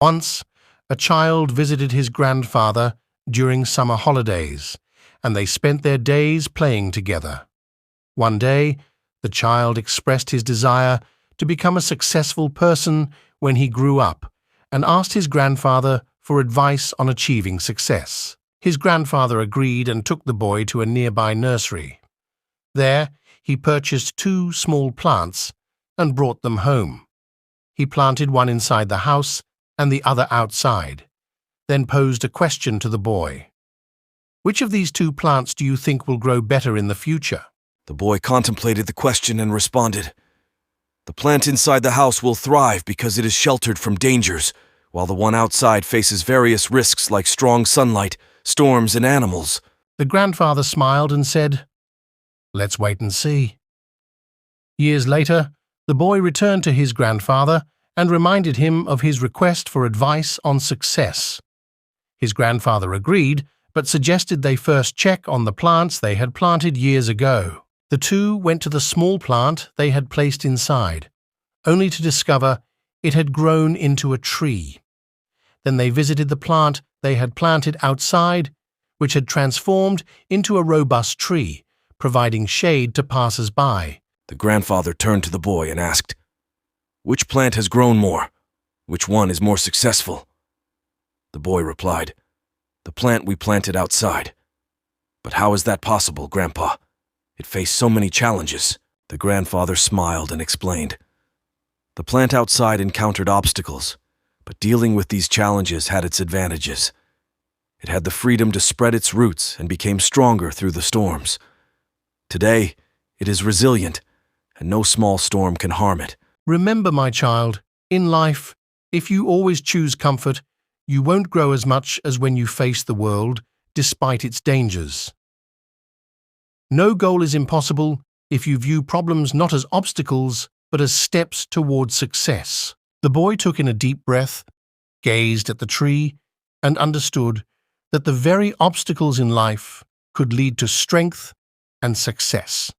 Once, a child visited his grandfather during summer holidays, and they spent their days playing together. One day, the child expressed his desire to become a successful person when he grew up and asked his grandfather for advice on achieving success. His grandfather agreed and took the boy to a nearby nursery. There, he purchased 2 small plants and brought them home. He planted one inside the house and the other outside, then posed a question to the boy. Which of these 2 plants do you think will grow better in the future? The boy contemplated the question and responded, "The plant inside the house will thrive because it is sheltered from dangers, while the one outside faces various risks like strong sunlight, storms, and animals." The grandfather smiled and said, "Let's wait and see." Years later, the boy returned to his grandfather and reminded him of his request for advice on success. His grandfather agreed, but suggested they first check on the plants they had planted years ago. The 2 went to the small plant they had placed inside, only to discover it had grown into a tree. Then they visited the plant they had planted outside, which had transformed into a robust tree, providing shade to passers-by. The grandfather turned to the boy and asked, "Which plant has grown more? Which one is more successful?" The boy replied, "The plant we planted outside." "But how is that possible, Grandpa? It faced so many challenges." The grandfather smiled and explained, "The plant outside encountered obstacles, but dealing with these challenges had its advantages. It had the freedom to spread its roots and became stronger through the storms. Today, it is resilient, and no small storm can harm it." Remember, my child, in life, if you always choose comfort, you won't grow as much as when you face the world, despite its dangers. No goal is impossible if you view problems not as obstacles, but as steps towards success. The boy took in a deep breath, gazed at the tree, and understood that the very obstacles in life could lead to strength and success.